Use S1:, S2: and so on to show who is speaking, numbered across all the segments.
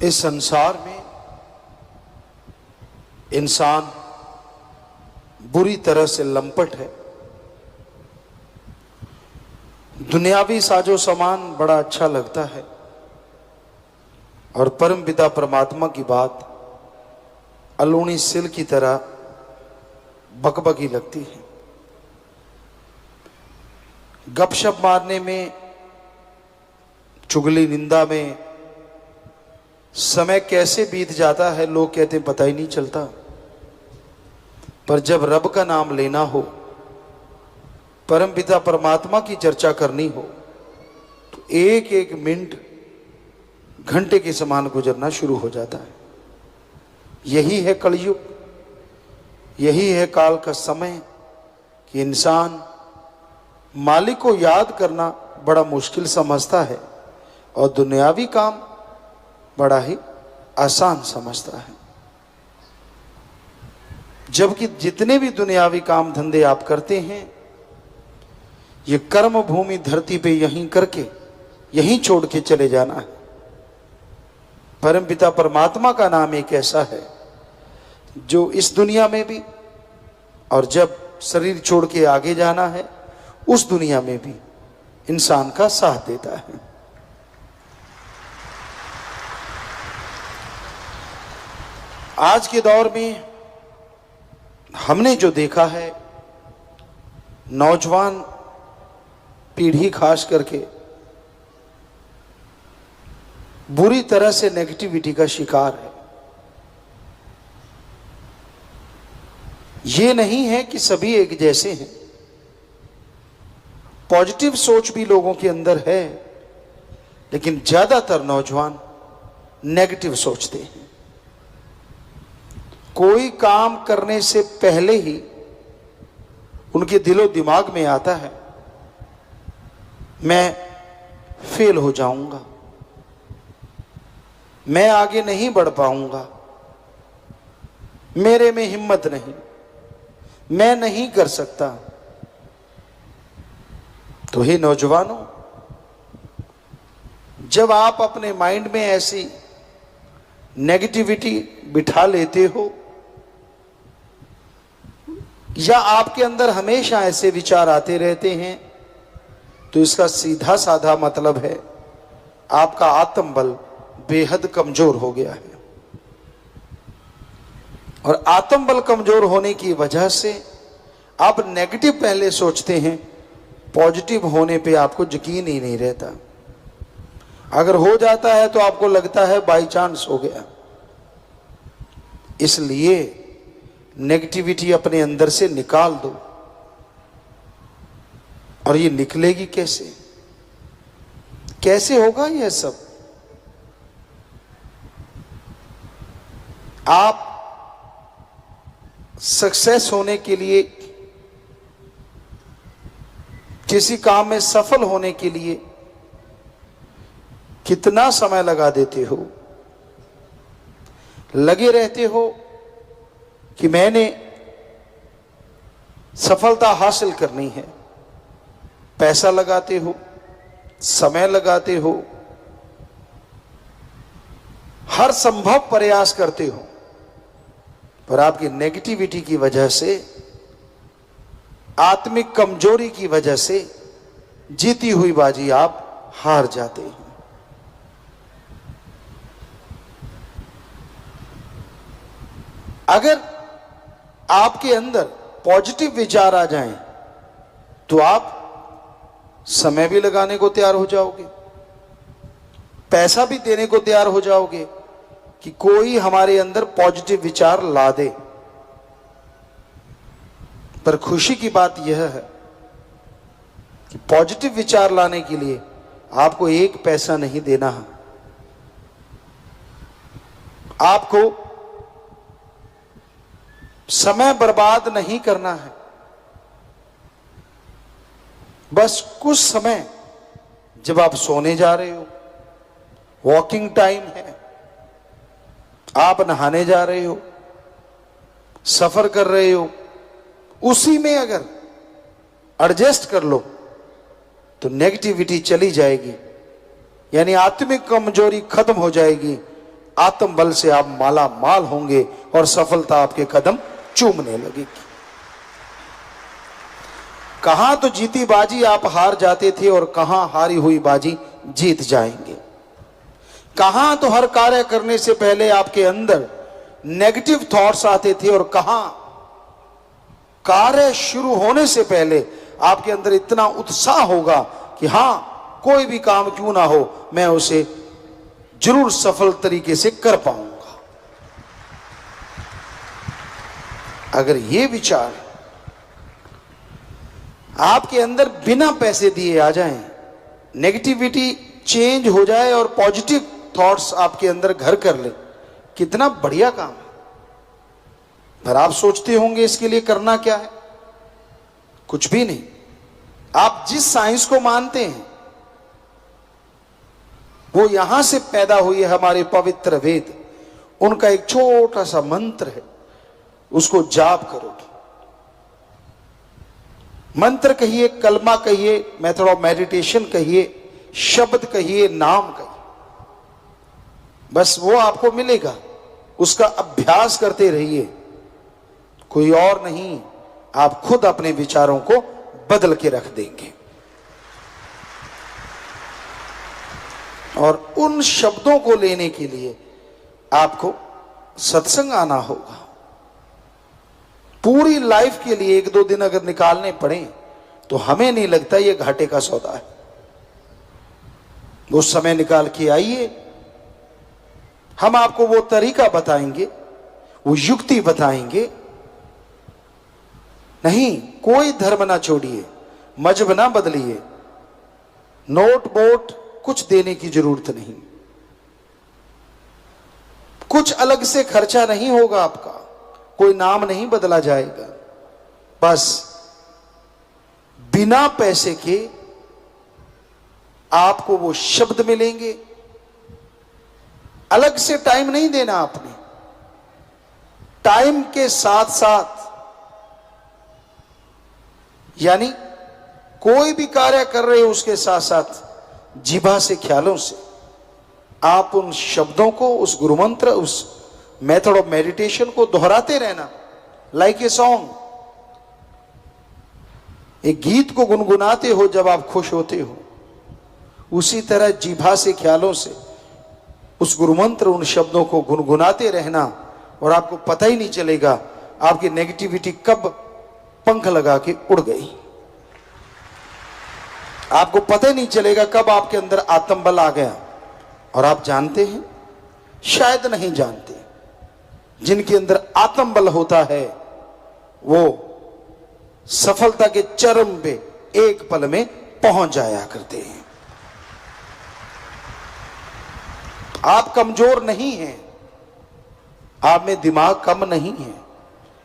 S1: इस संसार में इंसान बुरी तरह से लंपट है। दुनियावी साजो सामान बड़ा अच्छा लगता है और परम पिता परमात्मा की बात अलूणी सिल की तरह बकबकी लगती है। गपशप मारने में, चुगली निंदा में समय कैसे बीत जाता है लोग कहते हैं पता ही नहीं चलता। पर जब रब का नाम लेना हो, परम पिता परमात्मा की चर्चा करनी हो, तो एक एक मिनट घंटे के समान गुजरना शुरू हो जाता है। यही है कलयुग, यही है काल का समय कि इंसान मालिक को याद करना बड़ा मुश्किल समझता है और दुनियावी काम बड़ा ही आसान समझता है। जबकि जितने भी दुनियावी काम धंधे आप करते हैं, ये कर्म भूमि धरती पे यहीं करके यहीं छोड़ के चले जाना है। परम पिता परमात्मा का नाम एक ऐसा है जो इस दुनिया में भी और जब शरीर छोड़ के आगे जाना है उस दुनिया में भी इंसान का साथ देता है। आज के दौर में हमने जो देखा है, नौजवान पीढ़ी खास करके बुरी तरह से नेगेटिविटी का शिकार है। ये नहीं है कि सभी एक जैसे हैं, पॉजिटिव सोच भी लोगों के अंदर है, लेकिन ज्यादातर नौजवान नेगेटिव सोचते हैं। कोई काम करने से पहले ही उनके दिलो दिमाग में आता है मैं फेल हो जाऊंगा, मैं आगे नहीं बढ़ पाऊंगा, मेरे में हिम्मत नहीं, मैं नहीं कर सकता। तो हे नौजवानों, जब आप अपने माइंड में ऐसी नेगेटिविटी बिठा लेते हो या आपके अंदर हमेशा ऐसे विचार आते रहते हैं, तो इसका सीधा साधा मतलब है आपका आत्मबल बेहद कमजोर हो गया है। और आत्मबल कमजोर होने की वजह से आप नेगेटिव पहले सोचते हैं, पॉजिटिव होने पे आपको यकीन ही नहीं रहता। अगर हो जाता है तो आपको लगता है बाय चांस हो गया। इसलिए नेगेटिविटी अपने अंदर से निकाल दो। और ये निकलेगी कैसे? कैसे होगा यह सब? आप सक्सेस होने के लिए, किसी काम में सफल होने के लिए कितना समय लगा देते हो? लगे रहते हो कि मैंने सफलता हासिल करनी है। पैसा लगाते हो, समय लगाते हो, हर संभव प्रयास करते हो, पर आपकी नेगेटिविटी की वजह से, आत्मिक कमजोरी की वजह से जीती हुई बाजी आप हार जाते हैं। अगर आपके अंदर पॉजिटिव विचार आ जाएं, तो आप समय भी लगाने को तैयार हो जाओगे, पैसा भी देने को तैयार हो जाओगे कि कोई हमारे अंदर पॉजिटिव विचार ला दे। पर खुशी की बात यह है कि पॉजिटिव विचार लाने के लिए आपको एक पैसा नहीं देना है। आपको समय बर्बाद नहीं करना है। बस कुछ समय जब आप सोने जा रहे हो, वॉकिंग टाइम है, आप नहाने जा रहे हो, सफर कर रहे हो, उसी में अगर एडजस्ट कर लो तो नेगेटिविटी चली जाएगी, यानी आत्मिक कमजोरी खत्म हो जाएगी। आत्म बल से आप माला माल होंगे और सफलता आपके कदम चूमने लगेगी। कहां तो जीती बाजी आप हार जाते थे और कहां हारी हुई बाजी जीत जाएंगे। कहां तो हर कार्य करने से पहले आपके अंदर नेगेटिव थॉट्स आते थे और कहां कार्य शुरू होने से पहले आपके अंदर इतना उत्साह होगा कि हां, कोई भी काम क्यों ना हो मैं उसे जरूर सफल तरीके से कर पाऊंगा। अगर ये विचार आपके अंदर बिना पैसे दिए आ जाएं, नेगेटिविटी चेंज हो जाए और पॉजिटिव थॉट्स आपके अंदर घर कर ले, कितना बढ़िया काम है। पर आप सोचते होंगे इसके लिए करना क्या है? कुछ भी नहीं। आप जिस साइंस को मानते हैं वो यहां से पैदा हुई है, हमारे पवित्र वेद, उनका एक छोटा सा मंत्र है, उसको जाप करो। मंत्र कहिए, कलमा कहिए, मेथड ऑफ मेडिटेशन कहिए, शब्द कहिए, नाम कहिए, बस वो आपको मिलेगा। उसका अभ्यास करते रहिए, कोई और नहीं, आप खुद अपने विचारों को बदल के रख देंगे। और उन शब्दों को लेने के लिए आपको सत्संग आना होगा। पूरी लाइफ के लिए 1-2 दिन अगर निकालने पड़े तो हमें नहीं लगता ये घाटे का सौदा है। वो समय निकाल के आइए, हम आपको वो तरीका बताएंगे, वो युक्ति बताएंगे। नहीं, कोई धर्म ना छोड़िए, मजहब ना बदलिए, नोट बोट कुछ देने की जरूरत नहीं, कुछ अलग से खर्चा नहीं होगा आपका, कोई नाम नहीं बदला जाएगा। बस बिना पैसे के आपको वो शब्द मिलेंगे। अलग से टाइम नहीं देना आपने, टाइम के साथ साथ, यानी कोई भी कार्य कर रहे हो उसके साथ साथ जिभा से, ख्यालों से आप उन शब्दों को, उस गुरु मंत्र, उस मेथड ऑफ मेडिटेशन को दोहराते रहना। लाइक ए सॉन्ग, एक गीत को गुनगुनाते हो जब आप खुश होते हो, उसी तरह जिभा से, ख्यालों से उस गुरु मंत्र, उन शब्दों को गुनगुनाते रहना। और आपको पता ही नहीं चलेगा आपकी नेगेटिविटी कब पंख लगा के उड़ गई। आपको पता ही नहीं चलेगा कब आपके अंदर आत्मबल आ गया। और आप जानते हैं, शायद नहीं जानते, जिनके अंदर आत्मबल होता है वो सफलता के चरम पे एक पल में पहुंच जाया करते हैं। आप कमजोर नहीं हैं, आप में दिमाग कम नहीं है।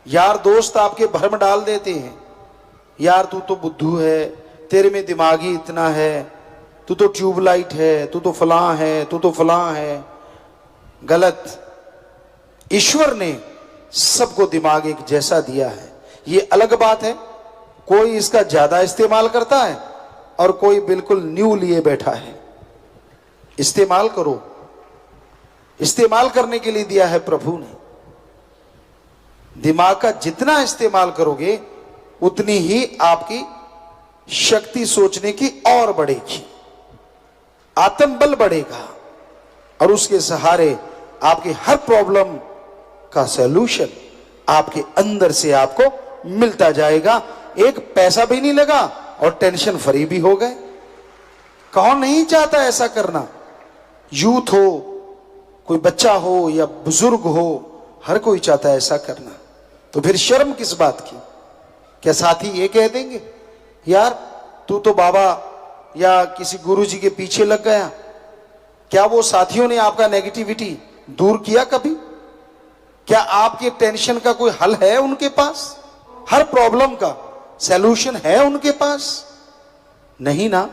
S1: यार दोस्त आपके भ्रम डाल देते हैं, यार तू तो बुद्धू है, तेरे में दिमाग ही इतना है, तू तो ट्यूबलाइट है, तू तो फलां है, तू तो फलां है। गलत। ईश्वर ने सबको दिमाग एक जैसा दिया है। ये अलग बात है, कोई इसका ज्यादा इस्तेमाल करता है और कोई बिल्कुल न्यू लिए बैठा है। इस्तेमाल करो, इस्तेमाल करने के लिए दिया है प्रभु ने। दिमाग का जितना इस्तेमाल करोगे उतनी ही आपकी शक्ति सोचने की और बढ़ेगी, आत्मबल बढ़ेगा और उसके सहारे आपकी हर प्रॉब्लम का सलूशन आपके अंदर से आपको मिलता जाएगा। एक पैसा भी नहीं लगा और टेंशन फ्री भी हो गए। कौन नहीं चाहता ऐसा करना? यूथ हो, कोई बच्चा हो या बुजुर्ग हो, हर कोई चाहता है ऐसा करना। तो फिर शर्म किस बात की? क्या साथी ये कह देंगे, यार तू तो बाबा या किसी गुरु जी के पीछे लग गया? क्या वो साथियों ने आपका नेगेटिविटी दूर किया कभी? क्या आपके टेंशन का कोई हल है उनके पास? हर प्रॉब्लम का सॉल्यूशन है उनके पास? नहीं ना।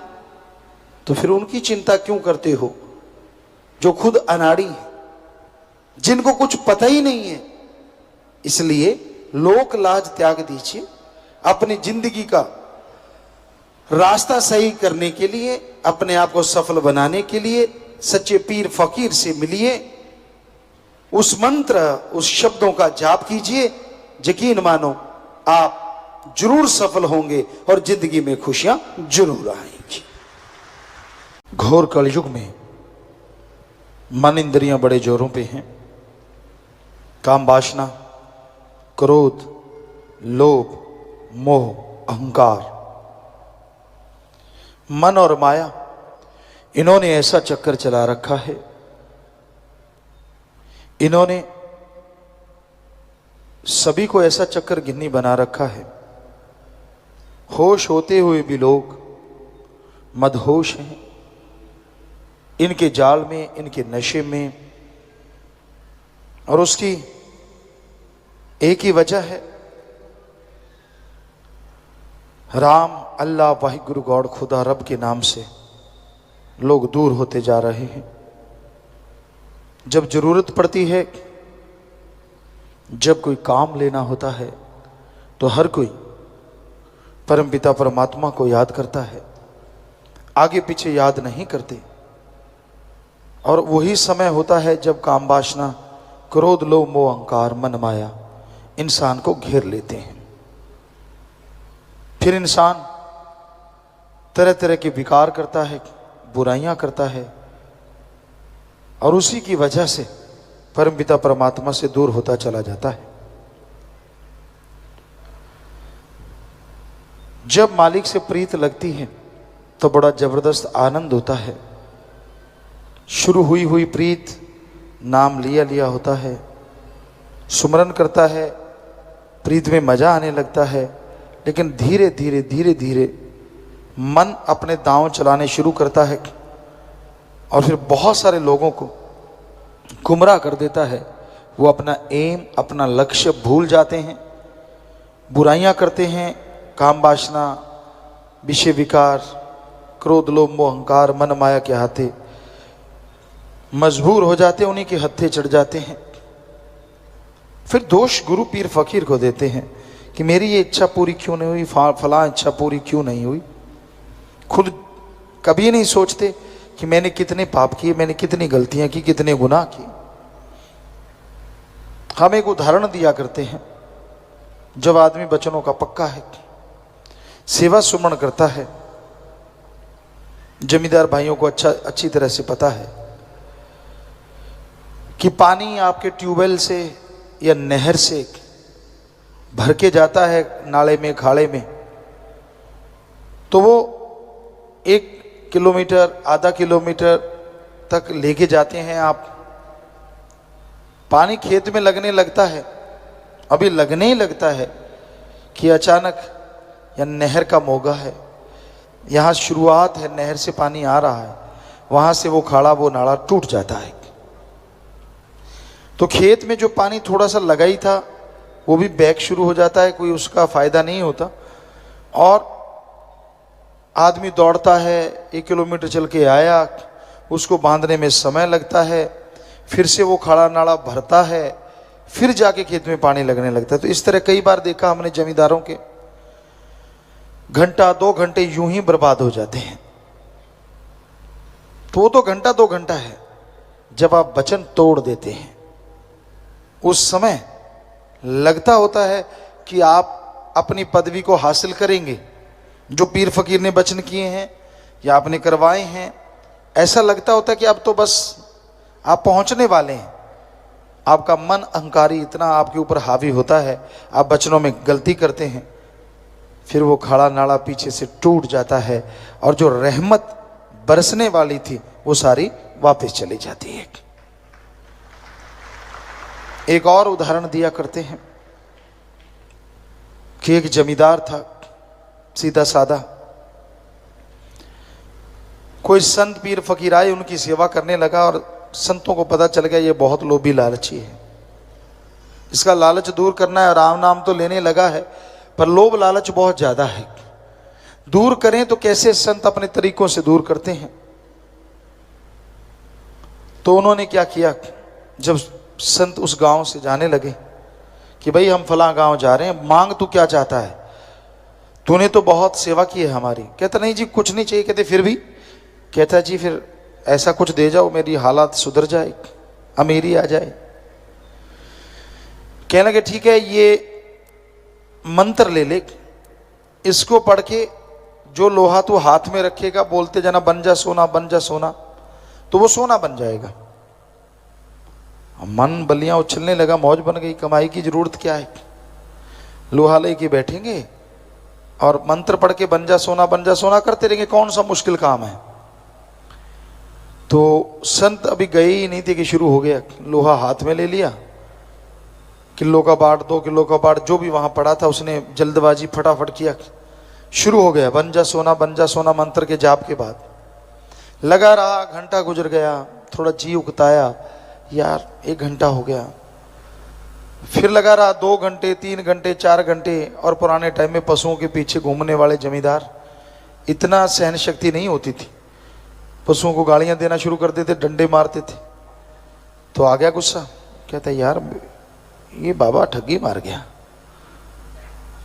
S1: तो फिर उनकी चिंता क्यों करते हो जो खुद अनाड़ी है, जिनको कुछ पता ही नहीं है? इसलिए लोक लाज त्याग दीजिए। अपनी जिंदगी का रास्ता सही करने के लिए, अपने आप को सफल बनाने के लिए सच्चे पीर फकीर से मिलिए उस मंत्र, उस शब्दों का जाप कीजिए, यकीन मानो आप जरूर सफल होंगे और जिंदगी में खुशियां जरूर आएंगी। घोर कलयुग में मन इंद्रियां बड़े जोरों पे हैं। काम वासना, क्रोध, लोभ, मोह, अहंकार, मन और माया, इन्होंने ऐसा चक्कर चला रखा है। इन्होंने सभी को ऐसा चक्कर गिन्नी बना रखा है। होश होते हुए भी लोग मदहोश हैं इनके जाल में, इनके नशे में। और उसकी एक ही वजह है, राम, अल्लाह, वाहिगुरु, गॉड, खुदा, रब के नाम से लोग दूर होते जा रहे हैं। जब जरूरत पड़ती है, जब कोई काम लेना होता है, तो हर कोई परमपिता परमात्मा को याद करता है, आगे पीछे याद नहीं करते। और वही समय होता है जब काम वासना, क्रोध, लोभ, मोह, अहंकार, मन, माया इंसान को घेर लेते हैं। फिर इंसान तरह तरह के विकार करता है, बुराइयां करता है, और उसी की वजह से परमपिता परमात्मा से दूर होता चला जाता है। जब मालिक से प्रीत लगती है तो बड़ा जबरदस्त आनंद होता है। शुरू हुई हुई प्रीत, नाम लिया लिया होता है, सुमरन करता है, प्रीत में मजा आने लगता है। लेकिन धीरे धीरे धीरे धीरे मन अपने दांव चलाने शुरू करता है और फिर बहुत सारे लोगों को गुमराह कर देता है। वो अपना एम, अपना लक्ष्य भूल जाते हैं, बुराइयां करते हैं, काम वासना, विषय विकार, क्रोध, लोभ, मोह, अहंकार, मन माया के हाथे मजबूर हो जाते, उन्हीं के हत्थे चढ़ जाते हैं। फिर दोष गुरु पीर फकीर को देते हैं कि मेरी ये इच्छा पूरी क्यों नहीं हुई, फलां इच्छा पूरी क्यों नहीं हुई। खुद कभी नहीं सोचते कि मैंने कितने पाप किए, मैंने कितनी गलतियां की, कितने गुनाह किए। हम एक उदाहरण दिया करते हैं, जब आदमी वचनों का पक्का है, सेवा सुमन करता है, जमींदार भाइयों को अच्छी तरह से पता है कि पानी आपके ट्यूबवेल से या नहर से भर के जाता है नाले में, खाड़े में, तो वो 1 किलोमीटर, आधा किलोमीटर तक लेके जाते हैं आप। पानी खेत में लगने लगता है, अभी लगने ही लगता है कि अचानक या नहर का मोगा है, यहाँ शुरुआत है, नहर से पानी आ रहा है, वहाँ से वो खाड़ा, वो नाला टूट जाता है। तो खेत में जो पानी थोड़ा सा लगा ही था वो भी बैक शुरू हो जाता है, कोई उसका फायदा नहीं होता। और आदमी दौड़ता है, 1 किलोमीटर चल के आया, उसको बांधने में समय लगता है, फिर से वो खाड़ा नाला भरता है, फिर जाके खेत में पानी लगने लगता है। तो इस तरह कई बार देखा हमने जमींदारों के, घंटा 2 घंटे यूं ही बर्बाद हो जाते हैं। तो वो तो घंटा 2 घंटा है। जब आप वचन तोड़ देते हैं, उस समय लगता होता है कि आप अपनी पदवी को हासिल करेंगे, जो पीर फकीर ने वचन किए हैं या आपने करवाए हैं। ऐसा लगता होता है कि अब तो बस आप पहुंचने वाले हैं। आपका मन अहंकारी इतना आपके ऊपर हावी होता है, आप वचनों में गलती करते हैं, फिर वो खाड़ा नाला पीछे से टूट जाता है और जो रहमत बरसने वाली थी वो सारी वापस चली जाती है। एक और उदाहरण दिया करते हैं कि एक जमींदार था, सीधा सादा। कोई संत पीर फकीर आए, उनकी सेवा करने लगा और संतों को पता चल गया ये बहुत लोभी लालची है, इसका लालच दूर करना है। राम नाम तो लेने लगा है पर लोभ लालच बहुत ज्यादा है, दूर करें तो कैसे? संत अपने तरीकों से दूर करते हैं। तो उन्होंने क्या किया, जब संत उस गांव से जाने लगे कि भाई हम फलां गांव जा रहे हैं, मांग तू क्या चाहता है, तूने तो बहुत सेवा की है हमारी। कहता नहीं जी कुछ नहीं चाहिए। कहते फिर भी? कहता जी फिर ऐसा कुछ दे जाओ मेरी हालात सुधर जाए, अमीरी आ जाए। कहने लगे ठीक है, ये मंत्र ले ले, इसको पढ़ के जो लोहा तू हाथ में रखेगा, बोलते जाना बन जा सोना, बन जा सोना, तो वो सोना बन जाएगा। मन बलियां उछलने लगा, मौज बन गई, कमाई की जरूरत क्या है, लोहा लेके बैठेंगे और मंत्र पढ़ के बन जा सोना करते रहेंगे, कौन सा मुश्किल काम है। तो संत अभी गए ही नहीं थे कि शुरू हो गया, लोहा हाथ में ले लिया, किलो का बाट 2 किलो का बाट जो भी वहां पड़ा था उसने जल्दबाजी फटाफट किया, शुरू हो गया बन जा सोना मंत्र के जाप के बाद। लगा रहा, घंटा गुजर गया, थोड़ा जी उकताया, यार 1 घंटा हो गया, फिर लगा रहा 2 घंटे 3 घंटे 4 घंटे। और पुराने टाइम में पशुओं के पीछे घूमने वाले जमींदार, इतना सहन शक्ति नहीं होती थी, पशुओं को गालियां देना शुरू कर देते, डंडे मारते थे। तो आ गया गुस्सा, कहता यार ये बाबा ठगी मार गया।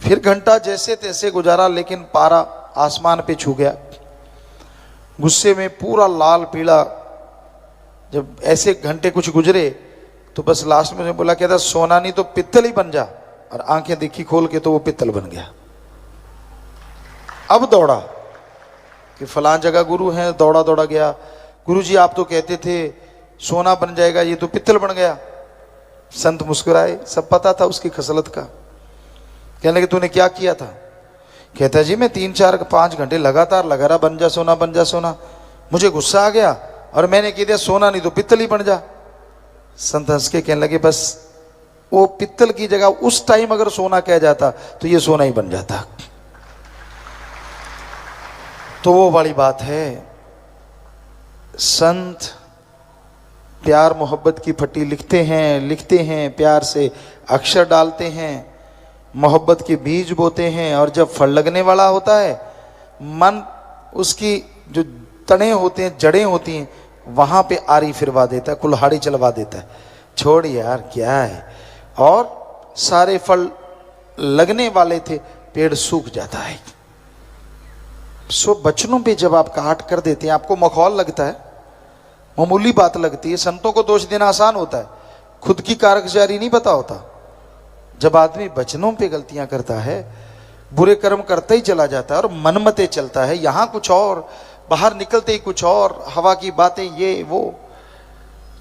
S1: फिर घंटा जैसे तैसे गुजारा, लेकिन पारा आसमान पे छू गया। गुस्से में पूरा लाल पीला, जब ऐसे घंटे कुछ गुजरे तो बस लास्ट में बोला, कहता सोना नहीं तो पित्तल ही बन जा, और आंखें देखी खोल के तो वो पित्तल बन गया। अब दौड़ा कि फलां जगह गुरु हैं, दौड़ा दौड़ा गया, गुरुजी आप तो कहते थे सोना बन जाएगा, ये तो पित्तल बन गया। संत मुस्कुराए, सब पता था उसकी खसलत का। कहने लगे तूने क्या किया था? कहता जी मैं 3 4 5 घंटे लगातार लगा रहा, बन जा सोना, मुझे गुस्सा आ गया और मैंने कह दिया सोना नहीं तो पित्तल ही बन जा। संत हंस के कहने लगे बस वो पित्तल की जगह उस टाइम अगर सोना कह जाता तो ये सोना ही बन जाता। तो वो वाली बात है, संत प्यार मोहब्बत की फटी लिखते हैं, प्यार से अक्षर डालते हैं, मोहब्बत के बीज बोते हैं, और जब फल लगने वाला होता है, मन उसकी जो तने होते हैं, जड़ें होती हैं, वहां पे आरी फिरवा देता है, कुल्हाड़ी चलवा देता है, छोड़ यार क्या है, और सारे फल लगने वाले थे, पेड़ सूख जाता है। सो बचनों पे जब आप काट कर देते हैं, आपको मखौल लगता है, मामूली बात लगती है, संतों को दोष देना आसान होता है, खुद की कारगुजारी नहीं पता होता। जब आदमी वचनों पे गलतियां करता है, बुरे कर्म करता ही चला जाता है और मनमते चलता है, यहां कुछ और, बाहर निकलते ही कुछ और, हवा की बातें ये वो,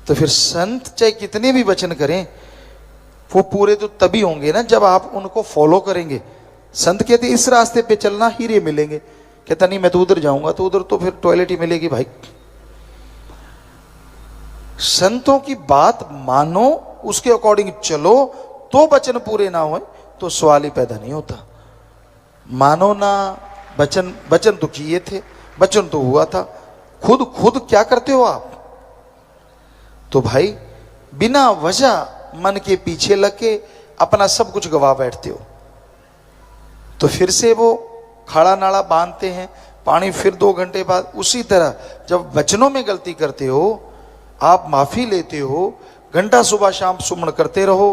S1: तो फिर संत चाहे कितने भी वचन करें वो पूरे तो तभी होंगे ना जब आप उनको फॉलो करेंगे। संत कहते इस रास्ते पे चलना हीरे मिलेंगे, कहता नहीं मैं तो उधर जाऊंगा, तो उधर तो फिर टॉयलेट ही मिलेगी भाई। संतों की बात मानो, उसके अकॉर्डिंग चलो, तो वचन पूरे ना हो तो सवाल ही पैदा नहीं होता। मानो ना, वचन तो किए थे, वचन तो हुआ था, खुद क्या करते हो आप? तो भाई बिना वजह मन के पीछे लग के अपना सब कुछ गवा बैठते हो। तो फिर से वो खाड़ा नाड़ा बांधते हैं, पानी फिर 2 घंटे बाद। उसी तरह जब वचनों में गलती करते हो, आप माफी लेते हो, घंटा सुबह शाम सुमन करते रहो,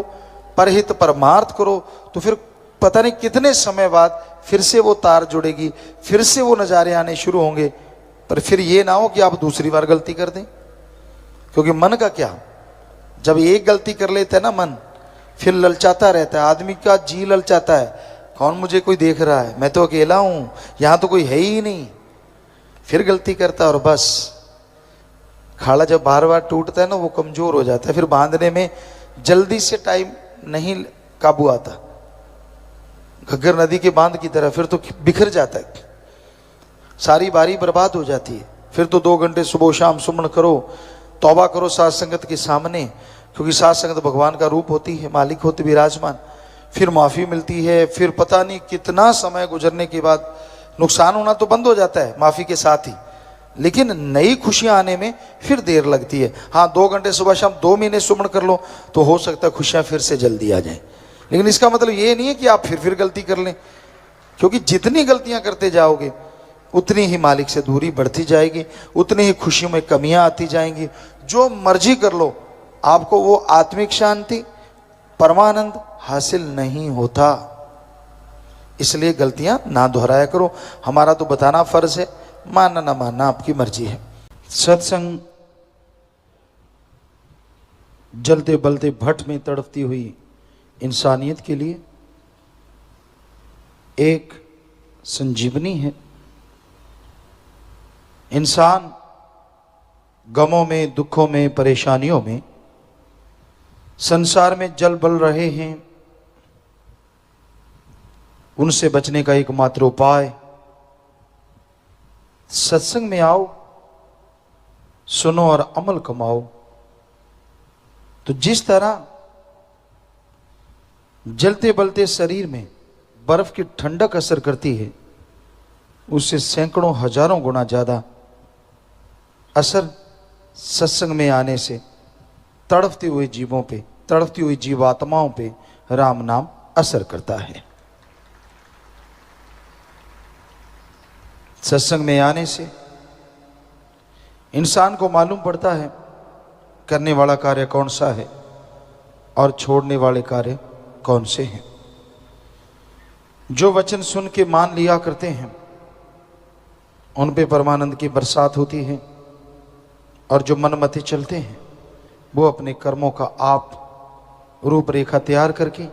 S1: परहित परमार्थ करो, तो फिर पता नहीं कितने समय बाद फिर से वो तार जुड़ेगी, फिर से वो नज़ारे आने शुरू होंगे। पर फिर ये ना हो कि आप दूसरी बार गलती कर दें, क्योंकि मन का क्या, जब एक गलती कर लेता है ना मन, फिर ललचाता रहता है, आदमी का जी ललचाता है, कौन मुझे कोई देख रहा है, मैं तो अकेला हूं, यहां तो कोई है ही नहीं, फिर गलती करता और बस खाड़ा जब बार बार टूटता है ना, वो कमजोर हो जाता है, फिर बांधने में जल्दी से टाइम नहीं काबू आता, घग्गर नदी के बांध की तरह, फिर तो बिखर जाता है, सारी बारी बर्बाद हो जाती है। फिर तो 2 घंटे सुबह शाम सुमन करो, तौबा करो साथ संगत के सामने, क्योंकि साथ संगत भगवान का रूप होती है, मालिक होते विराजमान, फिर माफी मिलती है, फिर पता नहीं कितना समय गुजरने के बाद नुकसान होना तो बंद हो जाता है माफी के साथ ही, लेकिन नई खुशियां आने में फिर देर लगती है। हाँ 2 घंटे सुबह शाम 2 महीने सुमन कर लो तो हो सकता है खुशियां फिर से जल्दी आ जाएं, लेकिन इसका मतलब ये नहीं है कि आप फिर गलती कर लें, क्योंकि जितनी गलतियां करते जाओगे उतनी ही मालिक से दूरी बढ़ती जाएगी, उतनी ही खुशियों में कमियां आती जाएंगी। जो मर्जी कर लो, आपको वो आत्मिक शांति, परमानंद हासिल नहीं होता। इसलिए गलतियां ना दोहराया करो। हमारा तो बताना फर्ज है, मानना ना मानना आपकी मर्जी है। सत्संग जलते बलते भट्ट में तड़पती हुई इंसानियत के लिए एक संजीवनी है। इंसान गमों में, दुखों में, परेशानियों में संसार में जल बल रहे हैं, उनसे बचने का एकमात्र उपाय सत्संग में आओ, सुनो और अमल कमाओ। तो जिस तरह जलते बलते शरीर में बर्फ की ठंडक असर करती है, उससे सैकड़ों हजारों गुना ज्यादा असर सत्संग में आने से तड़फते हुए जीवों पे, तड़फती हुई जीवात्माओं पे राम नाम असर करता है। सत्संग में आने से इंसान को मालूम पड़ता है करने वाला कार्य कौन सा है और छोड़ने वाले कार्य कौन से हैं। जो वचन सुन के मान लिया करते हैं उन पे परमानंद की बरसात होती है, और जो मनमते चलते हैं वो अपने कर्मों का आप रूपरेखा तैयार करके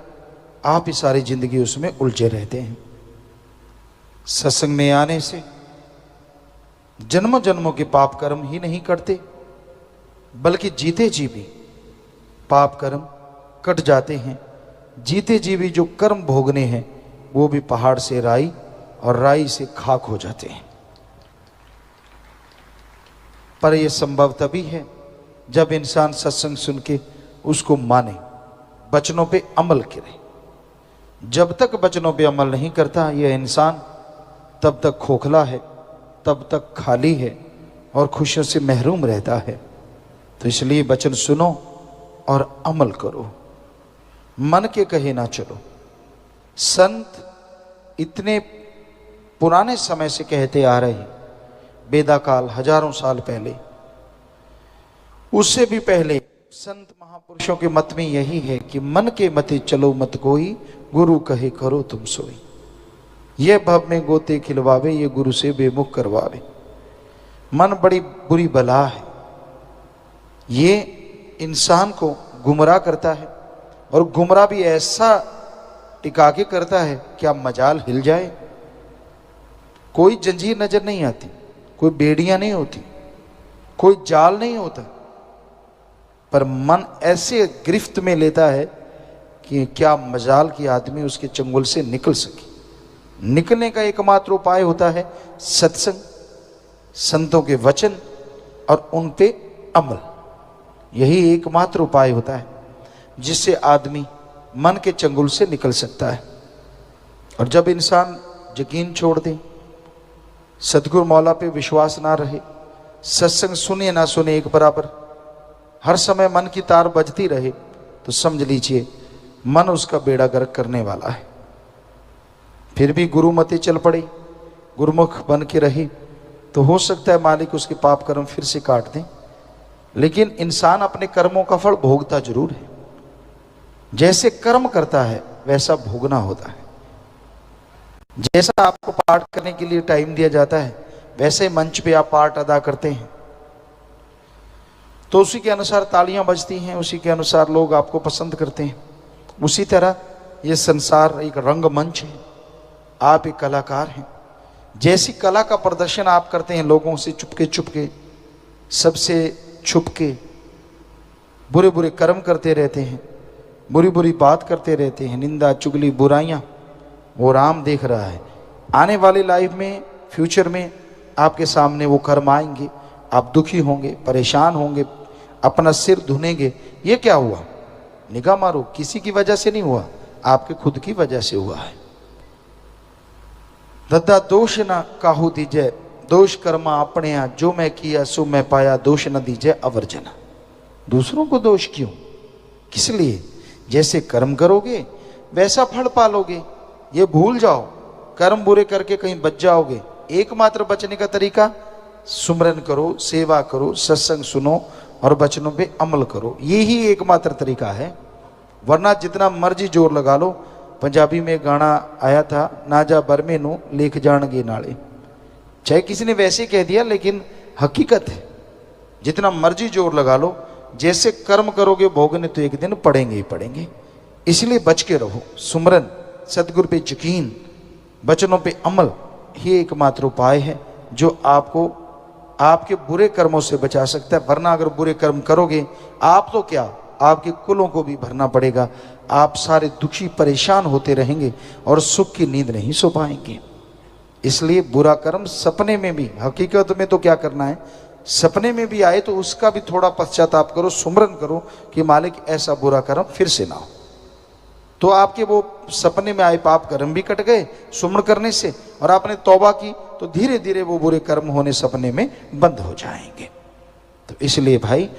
S1: आप ही सारी जिंदगी उसमें उलझे रहते हैं। सत्संग में आने से जन्मों जन्मों के पाप कर्म ही नहीं कटते, बल्कि जीते जी भी पाप कर्म कट जाते हैं। जीते जी भी जो कर्म भोगने हैं वो भी पहाड़ से राई और राई से खाक हो जाते हैं। पर यह संभव तभी है जब इंसान सत्संग सुन के उसको माने, वचनों पे अमल करे। जब तक वचनों पे अमल नहीं करता यह इंसान, तब तक खोखला है, तब तक खाली है और खुशियों से महरूम रहता है। तो इसलिए वचन सुनो और अमल करो, मन के कहे ना चलो। संत इतने पुराने समय से कहते आ रहे हैं, वेदा काल हजारों साल पहले, उससे भी पहले संत महापुरुषों के मत में यही है कि मन के मते चलो मत कोई, गुरु कहे करो तुम सोई। ये भव में गोते खिलवावे, ये गुरु से बेमुख करवावे। मन बड़ी बुरी बला है, ये इंसान को गुमराह करता है, और गुमराह भी ऐसा टिका के करता है क्या मजाल हिल जाए। कोई जंजीर नजर नहीं आती, कोई बेड़ियां नहीं होती, कोई जाल नहीं होता, पर मन ऐसे गिरफ्त में लेता है कि क्या मजाल की आदमी उसके चंगुल से निकल सके। निकलने का एकमात्र उपाय होता है सत्संग, संतों के वचन और उन पे अमल। यही एकमात्र उपाय होता है जिससे आदमी मन के चंगुल से निकल सकता है। और जब इंसान यकीन छोड़ दे, सतगुरु मौला पे विश्वास ना रहे, सत्संग सुने ना सुने एक बराबर, हर समय मन की तार बजती रहे, तो समझ लीजिए मन उसका बेड़ा गर्क करने वाला है। फिर भी गुरुमति चल पड़ी, गुरुमुख बन के रही, तो हो सकता है मालिक उसके पाप कर्म फिर से काट दें, लेकिन इंसान अपने कर्मों का फल भोगता जरूर है। जैसे कर्म करता है वैसा भोगना होता है। जैसा आपको पाठ करने के लिए टाइम दिया जाता है, वैसे मंच पे आप पाठ अदा करते हैं, तो उसी के अनुसार तालियां बजती हैं, उसी के अनुसार लोग आपको पसंद करते हैं। उसी तरह ये संसार एक रंगमंच है, आप एक कलाकार हैं। जैसी कला का प्रदर्शन आप करते हैं, लोगों से चुपके चुपके, सबसे छुपके बुरे बुरे कर्म करते रहते हैं, बुरी बुरी बात करते रहते हैं, निंदा चुगली बुराइयां, वो राम देख रहा है। आने वाली लाइफ में, फ्यूचर में आपके सामने वो कर्म आएंगे, आप दुखी होंगे, परेशान होंगे, अपना सिर धुनेंगे। ये क्या हुआ? निगाह मारो, किसी की वजह से नहीं हुआ, आपके खुद की वजह से हुआ है। दद्दा दोष न काहू दीजय, दोष कर्मा अपने यहाँ, जो मैं किया सो मैं पाया, दोष न दीजय अवर्जना। दूसरों को दोष क्यों, किस लिए? जैसे कर्म करोगे वैसा फल पालोगे, ये भूल जाओ। कर्म बुरे करके कहीं बच जाओगे। एकमात्र बचने का तरीका सुमरन करो, सेवा करो, सत्संग सुनो और वचनों पे अमल करो, ये ही एकमात्र तरीका है। वरना जितना मर्जी जोर लगा लो। पंजाबी में गाना आया था, ना जा बरमे नू लेख जाणगे नाले। चाहे किसी ने वैसे कह दिया, लेकिन हकीकत है, जितना मर्जी जोर लगा लो, जैसे कर्म करोगे भोगने तो एक दिन पड़ेंगे ही पड़ेंगे। इसलिए बच के रहो। सुमरन, सतगुरु पे यकीन, वचनों पे अमल ही एकमात्र उपाय है जो आपको आपके बुरे कर्मों से बचा सकता है। वरना अगर बुरे कर्म करोगे, आप तो क्या, आपके कुलों को भी भरना पड़ेगा। आप सारे दुखी परेशान होते रहेंगे और सुख की नींद नहीं सो पाएंगे। इसलिए बुरा कर्म सपने में भी, हकीकत में तो क्या करना है, सपने में भी आए तो उसका भी थोड़ा पश्चाताप करो, सुमरन करो कि मालिक ऐसा बुरा कर्म फिर से ना हो। तो आपके वो सपने में आए पाप कर्म भी कट गए सुमरण करने से, और आपने तौबा की तो धीरे धीरे वो बुरे कर्म होने सपने में बंद हो जाएंगे। तो इसलिए भाई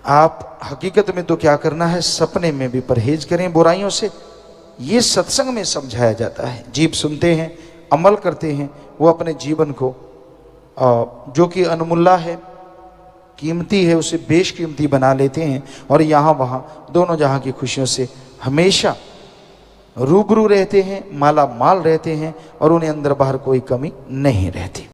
S1: आप हकीकत में तो क्या करना है, सपने में भी परहेज करें बुराइयों से। ये सत्संग में समझाया जाता है। जीव सुनते हैं, अमल करते हैं, वो अपने जीवन को जो कि अनमूल्य है, कीमती है, उसे बेशकीमती बना लेते हैं और यहाँ वहाँ दोनों जहाँ की खुशियों से हमेशा रूबरू रहते हैं, माला माल रहते हैं और उन्हें अंदर बाहर कोई कमी नहीं रहती।